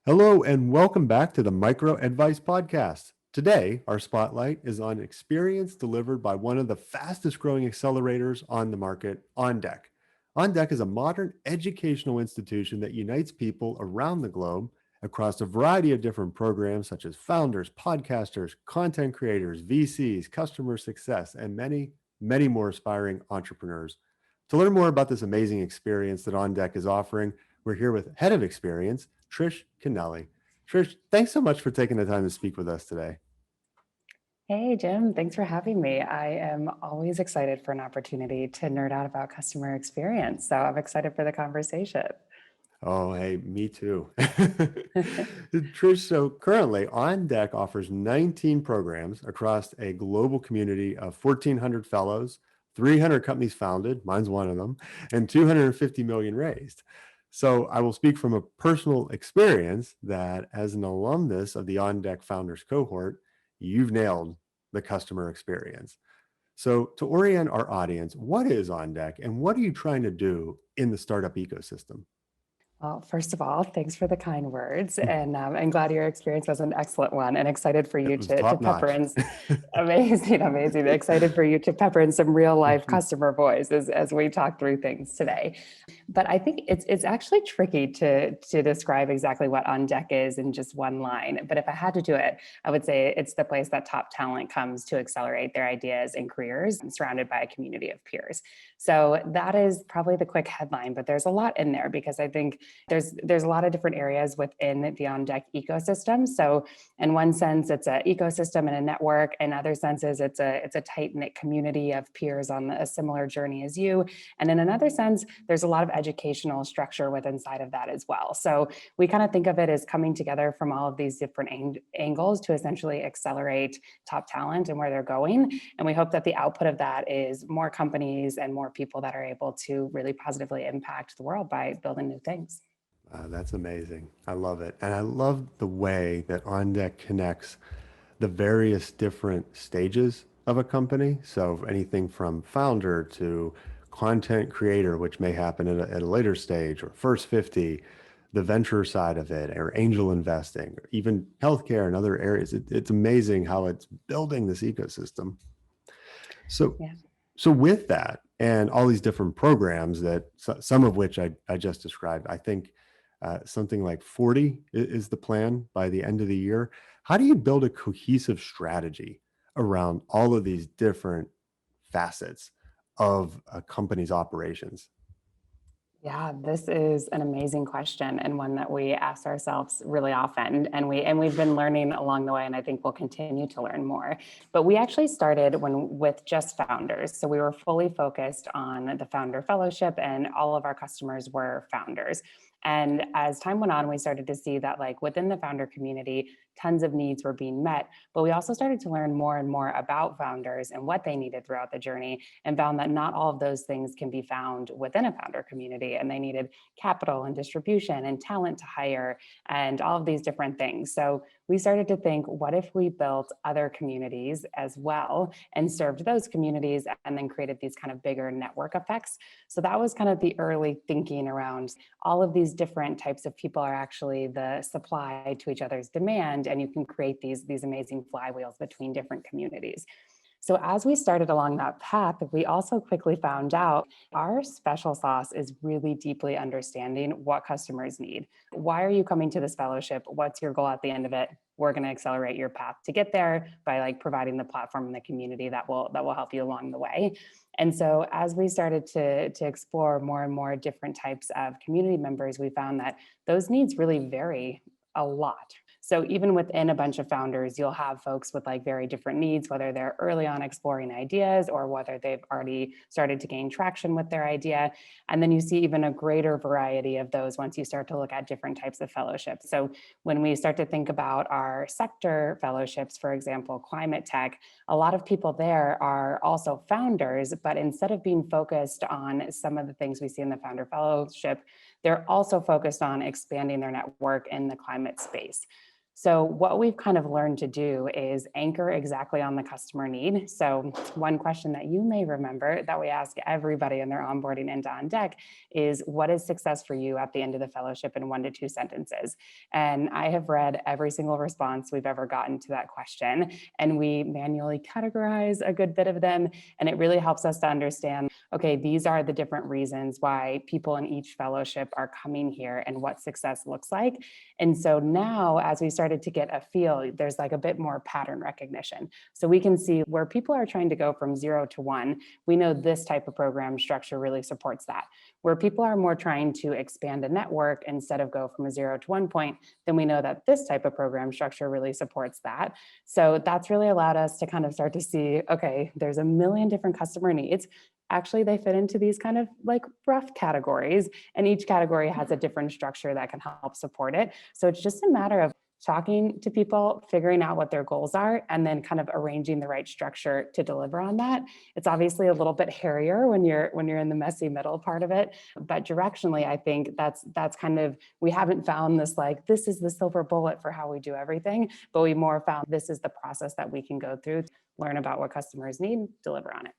Hello, and welcome back to the MicroAdvice Podcast. Today, our spotlight is on experience delivered by one of the fastest growing accelerators on the market, OnDeck. OnDeck is a modern educational institution that unites people around the globe across a variety of different programs such as founders, podcasters, content creators, VCs, customer success, and many, many more aspiring entrepreneurs. To learn more about this amazing experience that OnDeck is offering, we're here with Head of Experience, Trish Kennelly. Trish, thanks so much for taking the time to speak with us today. Hey, Jim, thanks for having me. I am always excited for an opportunity to nerd out about customer experience. So I'm excited for the conversation. Oh, hey, me too. Trish, so currently OnDeck offers 19 programs across a global community of 1,400 fellows, 300 companies founded, mine's one of them, and 250 million raised. So I will speak from a personal experience that as an alumnus of the OnDeck Founders Cohort, you've nailed the customer experience. So to orient our audience, what is OnDeck and what are you trying to do in the startup ecosystem? Well, first of all, thanks for the kind words. And I'm glad your experience was an excellent one and excited for It you was to top pepper notch. in. Amazing. Excited for you to pepper in some real life customer voice as we talk through things today. But I think it's actually tricky to describe exactly what On Deck is in just one line. But if I had to do it, I would say it's the place that top talent comes to accelerate their ideas and careers, surrounded by a community of peers. So that is probably the quick headline, but there's a lot in there because I think there's a lot of different areas within the On Deck ecosystem. So in one sense, it's an ecosystem and a network. In other senses, it's a tight-knit community of peers on a similar journey as you. And in another sense, there's a lot of educational structure within inside of that as well. So we kind of think of it as coming together from all of these different angles to essentially accelerate top talent and where they're going. And we hope that the output of that is more companies and more people that are able to really positively impact the world by building new things. That's amazing. I love it. And I love the way that OnDeck connects the various different stages of a company. So anything from founder to content creator, which may happen at a later stage, or first 50, the venture side of it, or angel investing, or even healthcare and other areas. It's amazing how it's building this ecosystem. So, Yeah. so with that and all these different programs that some of which I just described, I think something like 40 is the plan by the end of the year. How do you build a cohesive strategy around all of these different facets of a company's operations? Yeah, this is an amazing question and one that we ask ourselves really often. And we've been learning along the way, and I think we'll continue to learn more. But we actually started with just founders. So we were fully focused on the founder fellowship, and all of our customers were founders. And as time went on, we started to see that like within the founder community, tons of needs were being met. But we also started to learn more and more about founders and what they needed throughout the journey, and found that not all of those things can be found within a founder community. And they needed capital and distribution and talent to hire and all of these different things. So we started to think, what if we built other communities as well and served those communities and then created these kind of bigger network effects? So that was kind of the early thinking around all of these different types of people are actually the supply to each other's demand, and you can create these amazing flywheels between different communities. So as we started along that path, we also quickly found out our special sauce is really deeply understanding what customers need. Why are you coming to this fellowship? What's your goal at the end of it? We're going to accelerate your path to get there by like providing the platform and the community that will help you along the way. And so as we started to explore more and more different types of community members, we found that those needs really vary a lot. So even within a bunch of founders, you'll have folks with like very different needs, whether they're early on exploring ideas or whether they've already started to gain traction with their idea. And then you see even a greater variety of those once you start to look at different types of fellowships. So when we start to think about our sector fellowships, for example, climate tech, a lot of people there are also founders, but instead of being focused on some of the things we see in the founder fellowship, they're also focused on expanding their network in the climate space. So what we've kind of learned to do is anchor exactly on the customer need. So one question that you may remember that we ask everybody in their onboarding into On Deck is, what is success for you at the end of the fellowship in 1 to 2 sentences? And I have read every single response we've ever gotten to that question, and we manually categorize a good bit of them. And it really helps us to understand, okay, these are the different reasons why people in each fellowship are coming here and what success looks like. And so now, as we started to get a feel, there's like a bit more pattern recognition. So we can see where people are trying to go from 0 to 1. We know this type of program structure really supports that. Where people are more trying to expand a network instead of go from a 0 to 1 point, then we know that this type of program structure really supports that. So that's really allowed us to kind of start to see, okay, there's a million different customer needs. Actually, they fit into these kind of like rough categories, and each category has a different structure that can help support it. So it's just a matter of talking to people, figuring out what their goals are, and then kind of arranging the right structure to deliver on that. It's obviously a little bit hairier when you're in the messy middle part of it, but directionally, I think that's kind of, we haven't found this like, this is the silver bullet for how we do everything, but we more found this is the process that we can go through, learn about what customers need, deliver on it.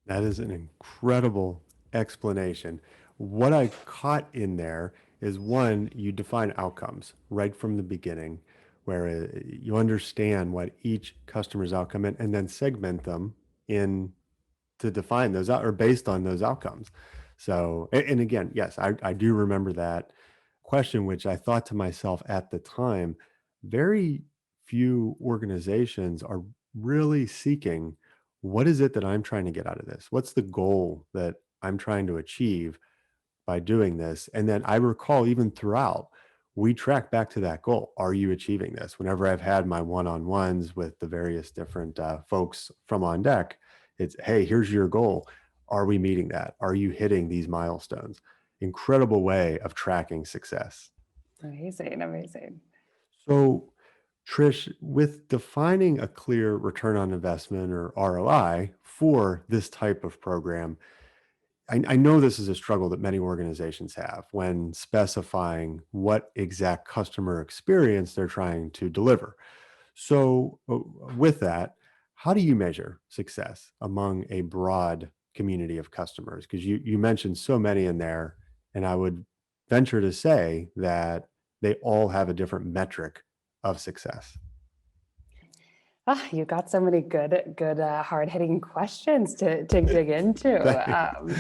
That is an incredible explanation. What I caught in there is, one, you define outcomes right from the beginning, where you understand what each customer's outcome and then segment them in to define those out or based on those outcomes. So, and again, yes, I do remember that question, which I thought to myself at the time, very few organizations are really seeking, what is it that I'm trying to get out of this? What's the goal that I'm trying to achieve by doing this? And then I recall even throughout, we track back to that goal. Are you achieving this? Whenever I've had my one-on-ones with the various different folks from On Deck, it's, hey, here's your goal. Are we meeting that? Are you hitting these milestones? Incredible way of tracking success. Amazing, amazing. So, Trish, with defining a clear return on investment or ROI for this type of program, I know this is a struggle that many organizations have when specifying what exact customer experience they're trying to deliver. So, with that, how do you measure success among a broad community of customers? Because you mentioned so many in there, and I would venture to say that they all have a different metric of success. You got so many good, hard-hitting questions to dig into.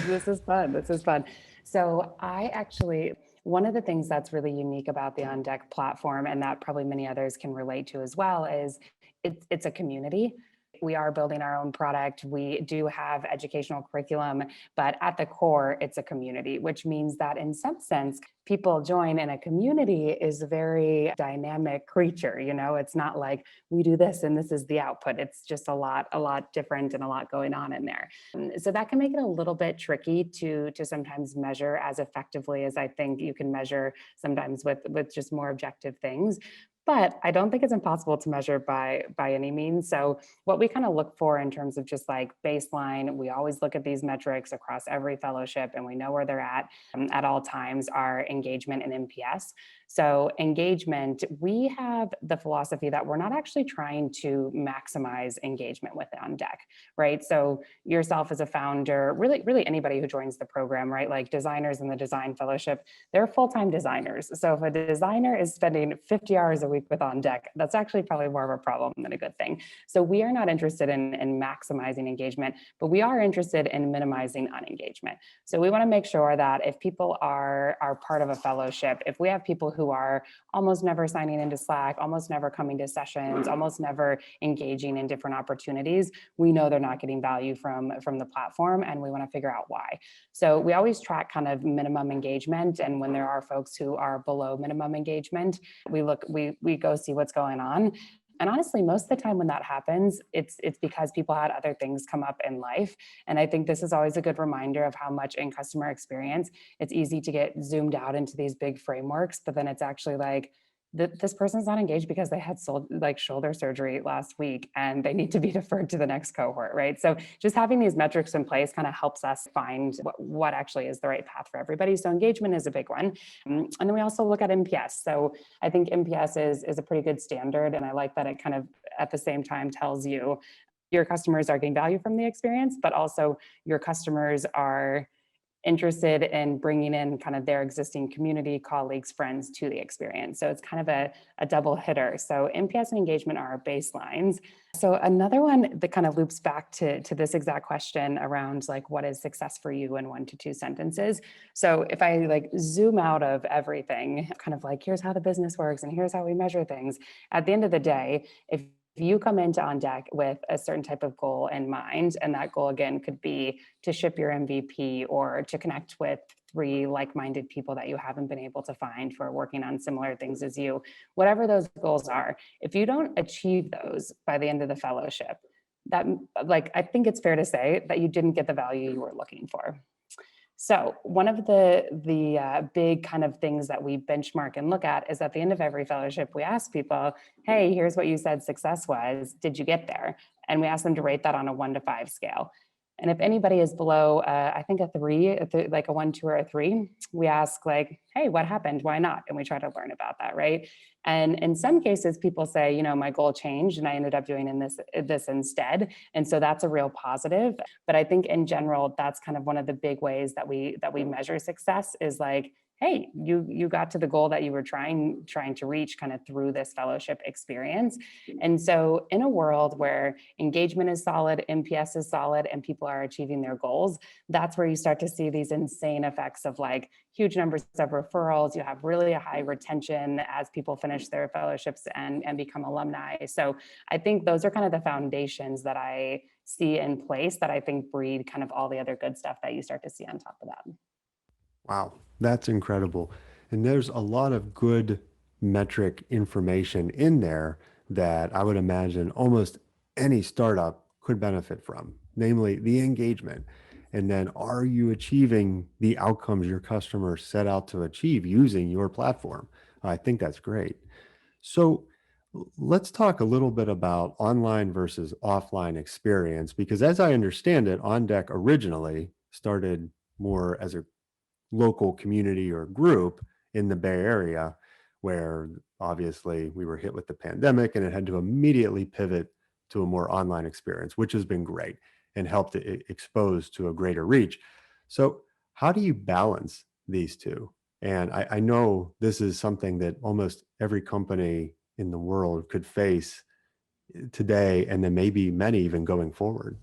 This is fun. This is fun. So I actually, one of the things that's really unique about the On Deck platform, and that probably many others can relate to as well, is it's a community. We are building our own product. We do have educational curriculum, but at the core, it's a community, which means that in some sense, people join in a community is a very dynamic creature. You know, it's not like we do this and this is the output. It's just a lot different and a lot going on in there. So that can make it a little bit tricky to sometimes measure as effectively as I think you can measure sometimes with just more objective things. But I don't think it's impossible to measure by any means. So what we kind of look for in terms of just like baseline, we always look at these metrics across every fellowship, and we know where they're at all times, are engagement and NPS. So engagement, we have the philosophy that we're not actually trying to maximize engagement with it On Deck, right? So yourself as a founder, really anybody who joins the program, right? Like designers in the design fellowship, they're full-time designers. So if a designer is spending 50 hours a week with On Deck, that's actually probably more of a problem than a good thing. So we are not interested in maximizing engagement, but we are interested in minimizing unengagement. So we want to make sure that if people are part of a fellowship, if we have people who are almost never signing into Slack, almost never coming to sessions, almost never engaging in different opportunities, we know they're not getting value from the platform, and we want to figure out why. So we always track kind of minimum engagement, and when there are folks who are below minimum engagement, we go see what's going on. And honestly, most of the time when that happens, it's because people had other things come up in life. And I think this is always a good reminder of how much in customer experience, it's easy to get zoomed out into these big frameworks, but then it's actually like, this person's not engaged because they had shoulder surgery last week and they need to be deferred to the next cohort, right? So just having these metrics in place kind of helps us find what actually is the right path for everybody. So engagement is a big one. And then we also look at NPS. So I think NPS is a pretty good standard. And I like that it kind of at the same time tells you your customers are getting value from the experience, but also your customers are interested in bringing in kind of their existing community, colleagues, friends to the experience. So it's kind of a double hitter. So NPS and engagement are our baselines. So another one that kind of loops back to this exact question around like, what is success for you in 1 to 2 sentences? So if I like zoom out of everything, kind of like, here's how the business works and here's how we measure things. At the end of the day, if you come into On Deck with a certain type of goal in mind, and that goal again could be to ship your MVP or to connect with 3 like-minded people that you haven't been able to find who are working on similar things as you, whatever those goals are, if you don't achieve those by the end of the fellowship, that like I think it's fair to say that you didn't get the value you were looking for. So one of the big kind of things that we benchmark and look at is at the end of every fellowship, we ask people, hey, here's what you said success was. Did you get there? And we ask them to rate that on a 1 to 5 scale. And if anybody is below, I think a 3, like a 1, 2, or a 3, we ask like, hey, what happened? Why not? And we try to learn about that, right? And in some cases, people say, you know, my goal changed and I ended up doing this instead. And so that's a real positive. But I think in general, that's kind of one of the big ways that we measure success is like, hey, you got to the goal that you were trying to reach kind of through this fellowship experience. And so in a world where engagement is solid, NPS is solid, and people are achieving their goals, that's where you start to see these insane effects of like huge numbers of referrals. You have really a high retention as people finish their fellowships and become alumni. So I think those are kind of the foundations that I see in place that I think breed kind of all the other good stuff that you start to see on top of that. Wow, that's incredible. And there's a lot of good metric information in there that I would imagine almost any startup could benefit from, namely the engagement. And then are you achieving the outcomes your customers set out to achieve using your platform? I think that's great. So let's talk a little bit about online versus offline experience, because as I understand it, On Deck originally started more as a local community or group in the Bay Area, where obviously we were hit with the pandemic and it had to immediately pivot to a more online experience, which has been great and helped it expose to a greater reach. So, how do you balance these two? And I know this is something that almost every company in the world could face today, and then maybe many even going forward.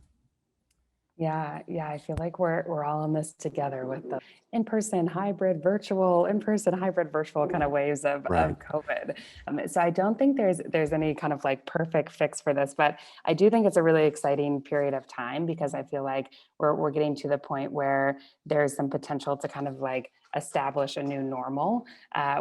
Yeah. I feel like we're all in this together with the in-person, hybrid, virtual, in-person, hybrid, virtual kind of waves of Right. COVID. So I don't think there's any kind of like perfect fix for this, but I do think it's a really exciting period of time because I feel like we're getting to the point where there's some potential to kind of like establish a new normal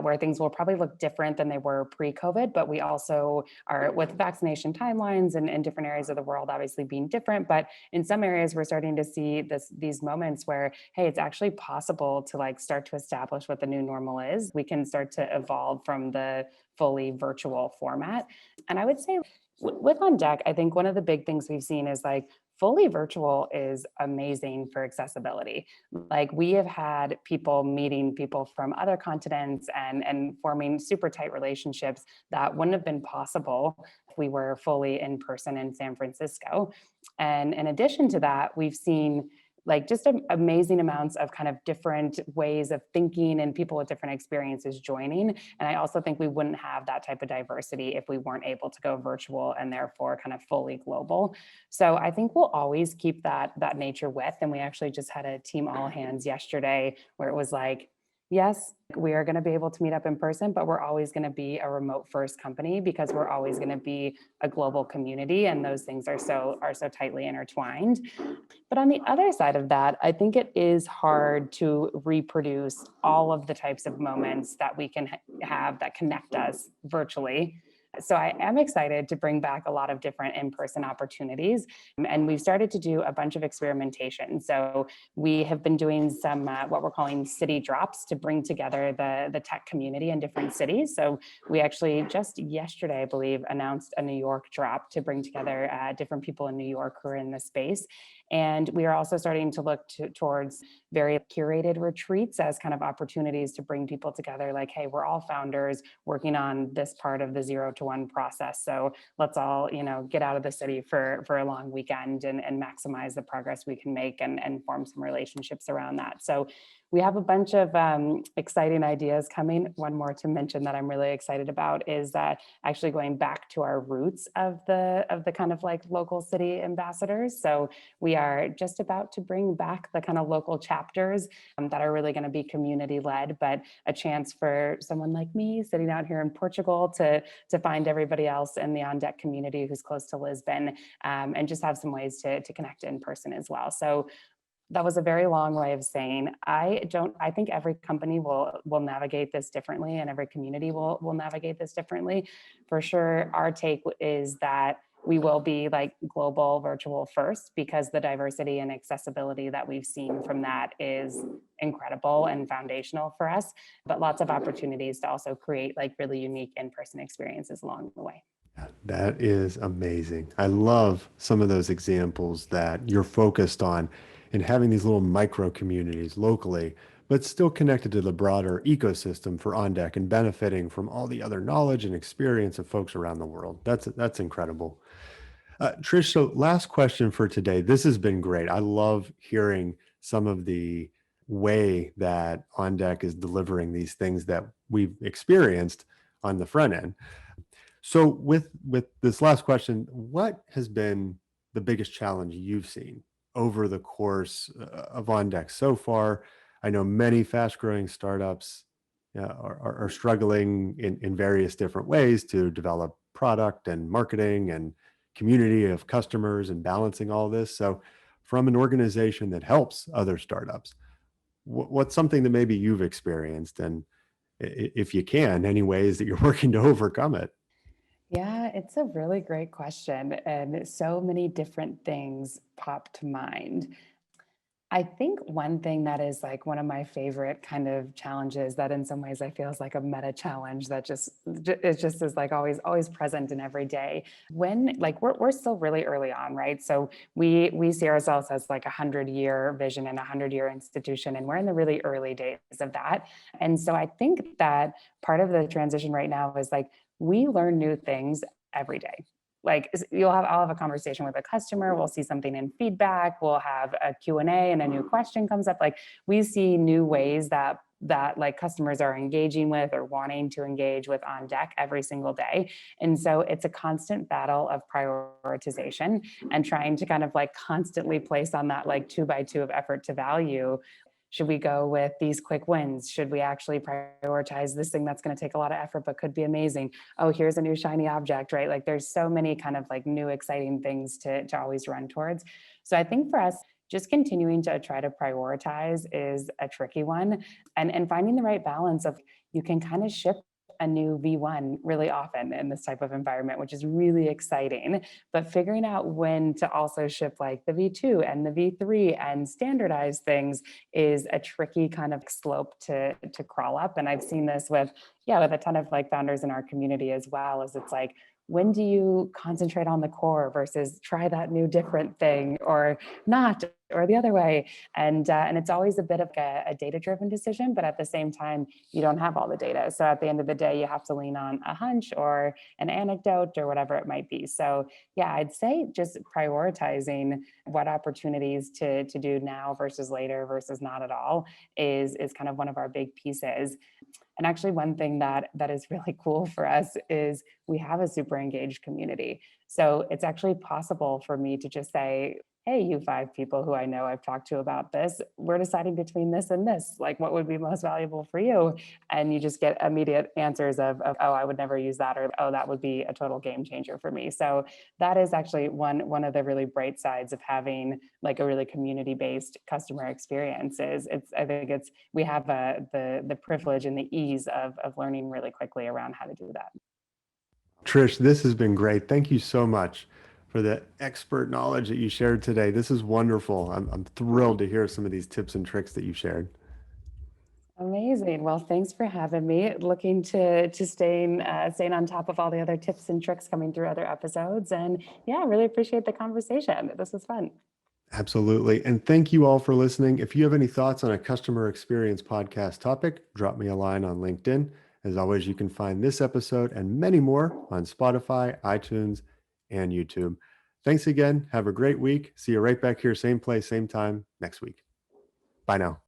where things will probably look different than they were pre-COVID, but we also are with vaccination timelines and in different areas of the world obviously being different, but in some areas we're starting to see these moments where, hey, it's actually possible to like start to establish what the new normal is. We can start to evolve from the fully virtual format. And I would say with On Deck, I think one of the big things we've seen is like fully virtual is amazing for accessibility. Like we have had people meeting people from other continents and forming super tight relationships that wouldn't have been possible if we were fully in person in San Francisco. And in addition to that, we've seen like just amazing amounts of kind of different ways of thinking and people with different experiences joining. And I also think we wouldn't have that type of diversity if we weren't able to go virtual and therefore kind of fully global. So I think we'll always keep that nature with. And we actually just had a team all hands yesterday where it was like, yes, we are going to be able to meet up in person, but we're always going to be a remote first company because we're always going to be a global community. And those things are so tightly intertwined. But on the other side of that, I think it is hard to reproduce all of the types of moments that we can have that connect us virtually So I am excited to bring back a lot of different in-person opportunities. And we've started to do a bunch of experimentation. So we have been doing some what we're calling city drops to bring together the tech community in different cities. So we actually just yesterday, I believe, announced a New York drop to bring together different people in New York who are in the space. And we are also starting to look towards very curated retreats as kind of opportunities to bring people together. Like, hey, we're all founders working on this part of the 0 to 1 process. So let's all, get out of the city for a long weekend and maximize the progress we can make and form some relationships around that. So we have a bunch of exciting ideas coming. One more to mention that I'm really excited about is actually going back to our roots of the kind of like local city ambassadors. So we are just about to bring back the kind of local chapters that are really going to be community led, but a chance for someone like me sitting out here in Portugal to find everybody else in the On Deck community who's close to Lisbon, and just have some ways to connect in person as well. So that was a very long way of saying I think every company will navigate this differently, and every community will navigate this differently. For sure, our take is that we will be like global virtual first, because the diversity and accessibility that we've seen from that is incredible and foundational for us, but lots of opportunities to also create like really unique in-person experiences along the way. That is amazing. I love some of those examples that you're focused on in having these little micro communities locally, but still connected to the broader ecosystem for On Deck and benefiting from all the other knowledge and experience of folks around the world. That's incredible. Trish, so last question for today. This has been great. I love hearing some of the way that On Deck is delivering these things that we've experienced on the front end. So with this last question, what has been the biggest challenge you've seen over the course of On Deck so far? I know many fast-growing startups are struggling in various different ways to develop product and marketing and community of customers and balancing all this. So from an organization that helps other startups, what's something that maybe you've experienced, and if you can, any ways that you're working to overcome it? Yeah, it's a really great question. And so many different things pop to mind. I think one thing that is like one of my favorite kind of challenges that in some ways I feel is like a meta challenge that it just is like always present in every day. When like we're still really early on, right? So we see ourselves as like 100-year vision and 100-year institution, and we're in the really early days of that. And so I think that part of the transition right now is like we learn new things every day. Like I'll have a conversation with a customer, we'll see something in feedback, we'll have a Q&A and a new question comes up. Like we see new ways that like customers are engaging with or wanting to engage with On Deck every single day. And so it's a constant battle of prioritization and trying to kind of like constantly place on that like 2x2 of effort to value. Should we go with these quick wins? Should we actually prioritize this thing that's going to take a lot of effort but could be amazing? Oh, here's a new shiny object, right? Like there's so many kind of like new exciting things to always run towards. So I think for us, just continuing to try to prioritize is a tricky one, and finding the right balance of you can kind of ship a new V1 really often in this type of environment, which is really exciting. But figuring out when to also ship like the V2 and the V3 and standardize things is a tricky kind of slope to crawl up. And I've seen this with a ton of like founders in our community as well, as it's like, when do you concentrate on the core versus try that new different thing or not, or the other way? And it's always a bit of a data-driven decision, but at the same time, you don't have all the data. So at the end of the day, you have to lean on a hunch or an anecdote or whatever it might be. So yeah, I'd say just prioritizing what opportunities to do now versus later versus not at all is kind of one of our big pieces. And actually, one thing that is really cool for us is we have a super engaged community. So it's actually possible for me to just say, hey, you 5 people who I know I've talked to about this, we're deciding between this and this, like what would be most valuable for you? And you just get immediate answers of oh, I would never use that, or oh, that would be a total game changer for me. So that is actually one of the really bright sides of having like a really community-based customer experience. I think we have the privilege and the ease of learning really quickly around how to do that. Trish, this has been great. Thank you so much for the expert knowledge that you shared today. This is wonderful. I'm thrilled to hear some of these tips and tricks that you shared. Amazing. Well, thanks for having me. Looking to staying on top of all the other tips and tricks coming through other episodes. And yeah, really appreciate the conversation. This was fun. Absolutely. And thank you all for listening. If you have any thoughts on a customer experience podcast topic, drop me a line on LinkedIn. As always, you can find this episode and many more on Spotify, iTunes, and YouTube. Thanks again. Have a great week. See you right back here, same place, same time next week. Bye now.